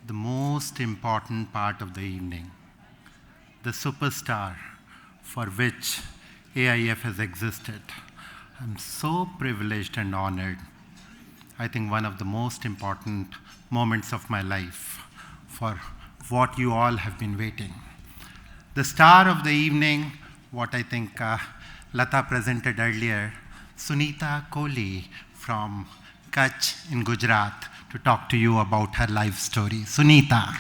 the most important part of the evening, the superstar for which AIF has existed. I'm so privileged and honored. I think one of the most important moments of my life for what you all have been waiting. The star of the evening, what I think Lata presented earlier, Sunita Kohli from Kutch in Gujarat, to talk to you about her life story. Sunita.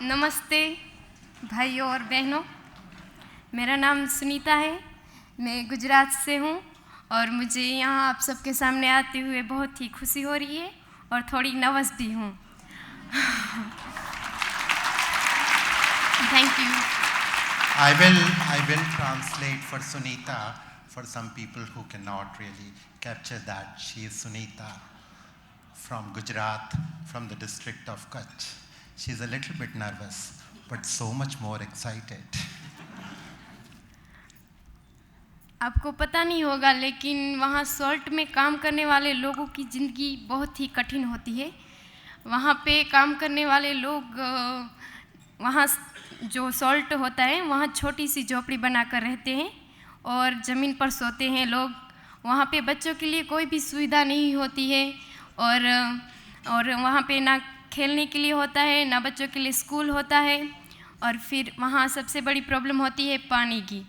नमस्ते भाइयों और बहनों, मेरा नाम सुनीता है। मैं गुजरात से हूँ और मुझे यहाँ आप सबके सामने आते हुए बहुत ही खुशी हो रही है और थोड़ी नर्वस भी हूँ। Thank you. I will translate for Sunita for some people who cannot really capture that. She is Sunita from Gujarat, from the district of Kutch. She's a little bit nervous, but so much more excited. आपको पता नहीं होगा, लेकिन वहाँ salt में काम करने वाले लोगों की ज़िंदगी बहुत ही कठिन होती है। वहाँ पे काम करने वाले लोग वहाँ जो सॉल्ट होता है वहाँ छोटी सी झोपड़ी बनाकर रहते हैं और ज़मीन पर सोते हैं लोग। वहाँ पे बच्चों के लिए कोई भी सुविधा नहीं होती है और वहाँ पे ना खेलने के लिए होता है, ना बच्चों के लिए स्कूल होता है। और फिर वहाँ सबसे बड़ी प्रॉब्लम होती है पानी की।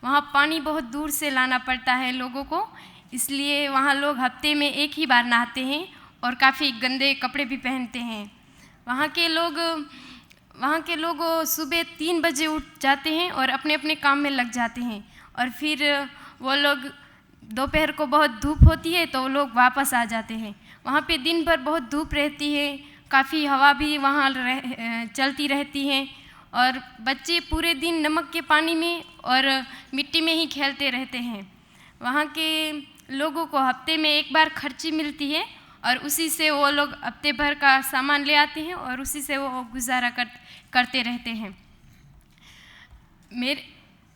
वहाँ पानी बहुत दूर से लाना पड़ता है लोगों को, इसलिए वहाँ लोग हफ्ते में एक ही बार नहाते हैं और काफ़ी गंदे कपड़े भी पहनते हैं। वहाँ के लोग सुबह 3 बजे उठ जाते हैं और अपने अपने काम में लग जाते हैं और फिर वो लोग दोपहर को बहुत धूप होती है तो वो लोग वापस आ जाते हैं। वहाँ पे दिन भर बहुत धूप रहती है, काफ़ी हवा भी वहाँ चलती रहती है और बच्चे पूरे दिन नमक के पानी में और मिट्टी में ही खेलते रहते हैं। वहाँ के लोगों को हफ्ते में एक बार खर्ची मिलती है और उसी से वो लोग हफ्ते भर का सामान ले आते हैं और उसी से वो गुजारा करते रहते हैं।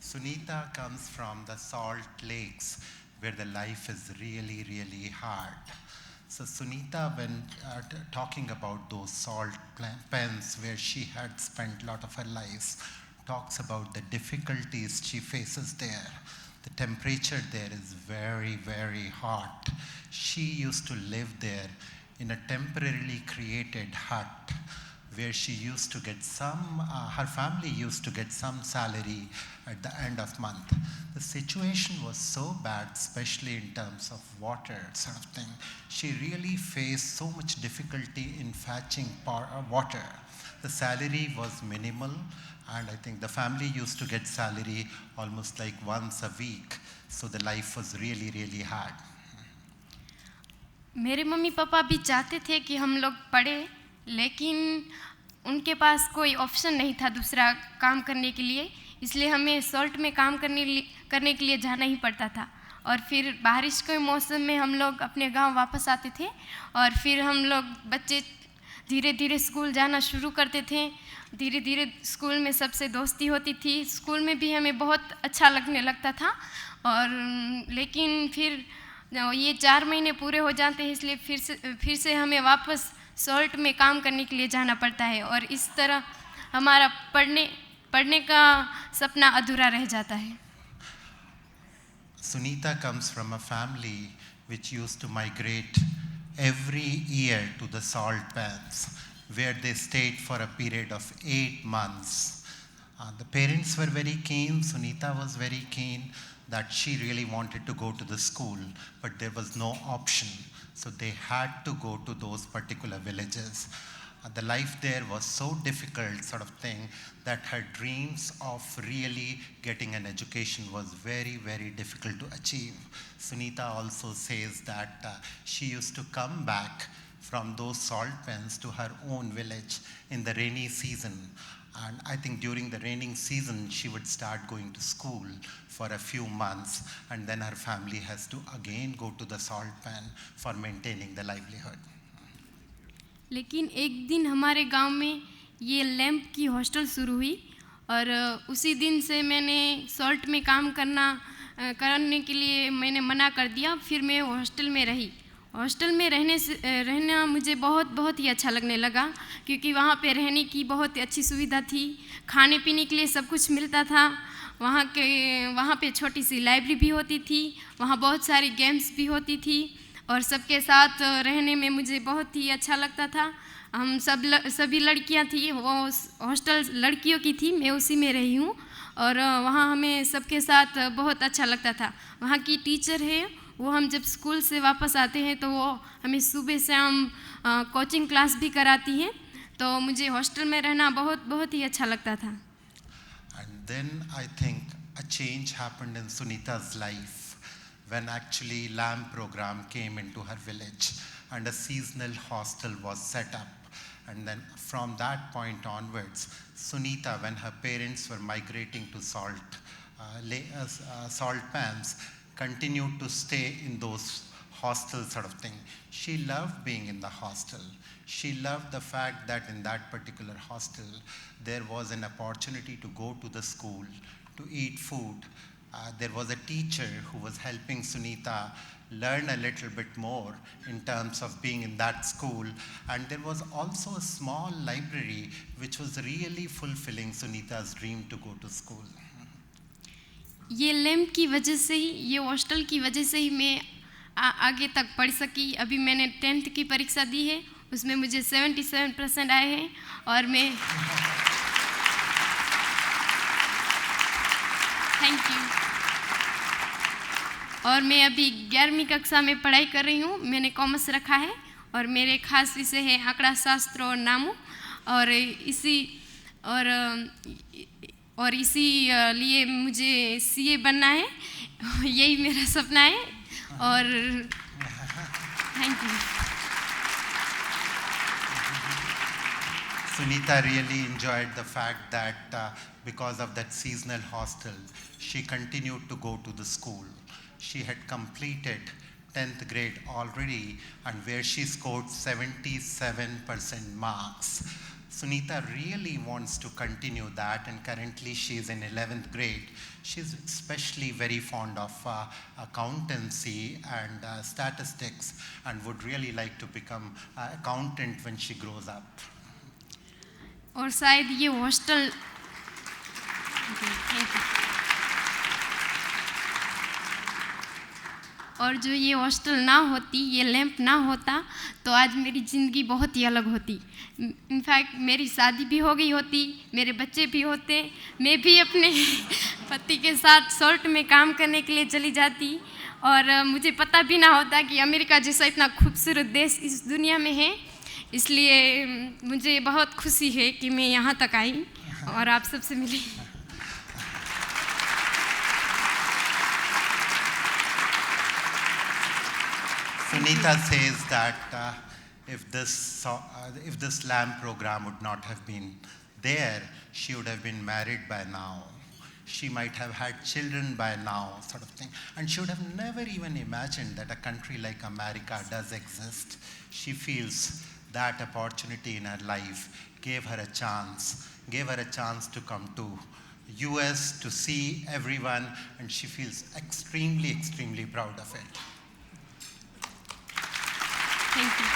Sunita comes from the salt lakes where the life is really, really hard. So Sunita, when talking about those salt pens where she had spent a lot of her life, talks about the difficulties she faces there. The temperature there is very, very hot. She used to live there in a temporarily created hut where she used to get her family used to get some salary at the end of month. The situation was so bad, especially in terms of water sort of thing. She really faced so much difficulty in fetching water. The salary was minimal, and I think the family used to get salary almost like once a week. So the life was really, really hard. मेरे mummy papa भी चाहते थे कि हम लोग पढ़ें, लेकिन उनके पास कोई ऑप्शन नहीं था दूसरा काम करने के लिए, इसलिए हमें सॉल्ट में काम करने के लिए जाना ही पड़ता था। और फिर बारिश के मौसम में हम लोग अपने गांव वापस आते थे और फिर हम लोग बच्चे धीरे धीरे स्कूल जाना शुरू करते थे। धीरे धीरे स्कूल में सबसे दोस्ती होती थी, स्कूल में भी हमें बहुत अच्छा लगने लगता था। और लेकिन फिर ये 4 महीने पूरे हो जाते हैं, इसलिए फिर से हमें वापस सॉल्ट में काम करने के लिए जाना पड़ता है और इस तरह हमारा पढ़ने का सपना अधूरा रह जाता है। Sunita comes from a family which used to migrate every year to the salt pans, where they stayed for a period of 8 months. The parents were very keen, Sunita was very keen that she really wanted to go to the school, but there was no option. So they had to go to those particular villages. The life there was so difficult sort of thing that her dreams of really getting an education was very, very difficult to achieve. Sunita also says that she used to come back from those salt pens to her own village in the rainy season. And I think during the raining season, she would start going to school for a few months, and then her family has to again go to the salt pan for maintaining the livelihood. लेकिन एक दिन हमारे गांव में ये lamp की hostel शुरू हुई और उसी दिन से मैंने सॉल्ट में काम करने के लिए मैंने मना कर दिया। फिर मैं हॉस्टल में रही। हॉस्टल में रहना मुझे बहुत ही अच्छा लगने लगा, क्योंकि वहाँ पे रहने की बहुत अच्छी सुविधा थी, खाने पीने के लिए सब कुछ मिलता था। वहाँ पे छोटी सी लाइब्रेरी भी होती थी, वहाँ बहुत सारी गेम्स भी होती थी और सबके साथ रहने में मुझे बहुत ही अच्छा लगता था। हम सभी लड़कियाँ थी, वो हॉस्टल लड़कियों की थी, मैं उसी में रही हूँ और वहाँ हमें सबके साथ बहुत अच्छा लगता था। वहाँ की टीचर है, वो हम जब स्कूल से वापस आते हैं तो वो हमें सुबह शाम कोचिंग क्लास भी कराती हैं, तो मुझे हॉस्टल में रहना बहुत ही अच्छा लगता था। And then I think a change happened in Sunita's life when actually LAMP program came into her village and a seasonal hostel was set up. And then from that point onwards, Sunita, when her parents were migrating to salt pans, continued to stay in those hostel sort of thing. She loved being in the hostel. She loved the fact that in that particular hostel, there was an opportunity to go to the school, to eat food. There was a teacher who was helping Sunita learn a little bit more in terms of being in that school. And there was also a small library which was really fulfilling Sunita's dream to go to school. ये lamp की वजह से ही, ये hostel की वजह से ही मैं आगे तक पढ़ सकी। अभी मैंने 10th की परीक्षा दी है, उसमें मुझे 77% आए हैं और मैं थैंक यू। और मैं अभी 11वीं कक्षा में पढ़ाई कर रही हूँ। मैंने कॉमर्स रखा है और मेरे खास विषय है आंकड़ा शास्त्र और नामों, और इसी लिए मुझे CA बनना है, यही मेरा सपना है। और thank you. Sunita really enjoyed the fact that because of that seasonal hostel, she continued to go to the school. She had completed 10th grade already, and where she scored 77% marks. Sunita really wants to continue that, and currently she is in 11th grade. She's especially very fond of accountancy and statistics, and would really like to become an accountant when she grows up. और शायद ये hostel और जो ये hostel ना होती, ये lamp ना होता, तो आज मेरी ज़िंदगी बहुत ही अलग होती। इनफैक्ट मेरी शादी भी हो गई होती, मेरे बच्चे भी होते, मैं भी अपने पति के साथ सॉल्ट में काम करने के लिए चली जाती और मुझे पता भी ना होता कि अमेरिका जैसा इतना खूबसूरत देश इस दुनिया में है। इसलिए मुझे बहुत खुशी है कि मैं यहाँ तक आई और आप सबसे मिली। Sunita says that if this LAMP program would not have been there, she would have been married by now. She might have had children by now, sort of thing. And she would have never even imagined that a country like America does exist. She feels that opportunity in her life gave her a chance to come to US to see everyone, and she feels extremely, extremely proud of it. Thank you.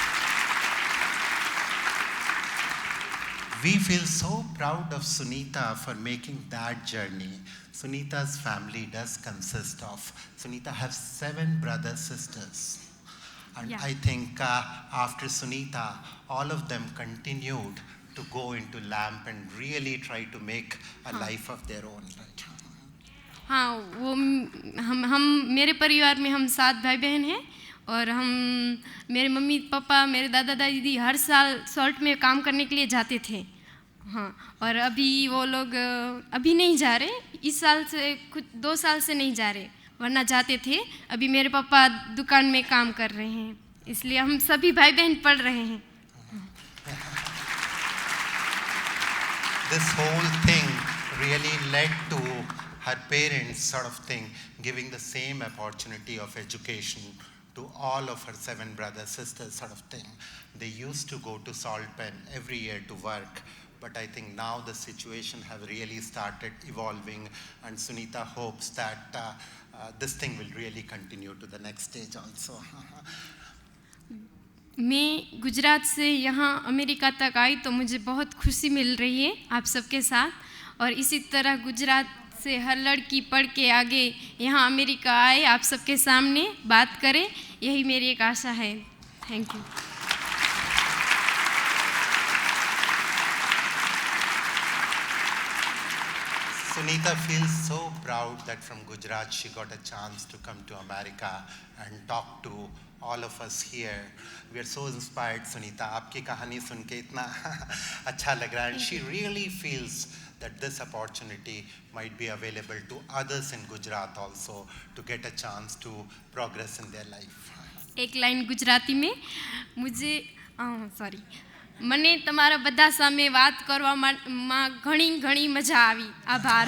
We feel so proud of Sunita for making that journey. Sunita's family does consist of, Sunita has 7 brothers, sisters. And Yeah. I think after Sunita, all of them continued to go into LAMP and really try to make a life of their own. Right? हाँ, वो हम मेरे परिवार में हम 7 भाई बहन हैं और मेरे मम्मी पापा, मेरे दादा दादी हर साल सॉल्ट में काम करने के लिए जाते थे। हाँ, और अभी वो लोग अभी नहीं जा रहे, इस साल से कुछ 2 साल से नहीं जा रहे, वरना जाते थे। अभी मेरे पापा दुकान में काम कर रहे हैं, इसलिए हम सभी भाई बहन पढ़ रहे हैं। This whole thing really led to her parents sort of thing giving the same opportunity of education to all of her 7 brothers, sisters sort of thing. They used to go to Salt Pen every year to work, but I think now the situation have really started evolving, and Sunita hopes that this thing will really continue to the next stage also. मैं गुजरात से यहाँ America तक आई तो मुझे बहुत खुशी मिल रही है आप सबके साथ, और इसी तरह गुजरात से हर लड़की पढ़ के आगे यहाँ अमेरिका आए, आप सबके सामने बात करे, यही मेरी एक आशा है. Thank you. Sunita feels so proud that from Gujarat she got a chance to come to America and talk to all of us here. We are so inspired, Sunita. आपकी कहानी सुन के इतना अच्छा लग रहा है. And she really feels that this opportunity might be available to others in Gujarat also to get a chance to progress in their life. एक line Gujarati में मुझे सॉरी મને તમારા બધા સામે વાત કરવામાં ઘણી ઘણી મજા આવી. આભાર.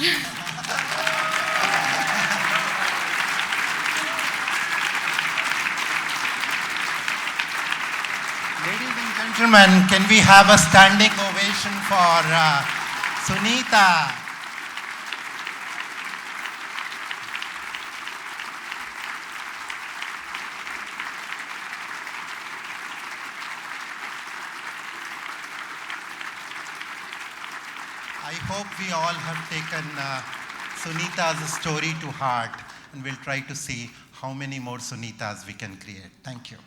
Ladies and gentlemen, can we have a standing ovation for Sunita? I hope we all have taken Sunita's story to heart, and we'll try to see how many more Sunitas we can create. Thank you.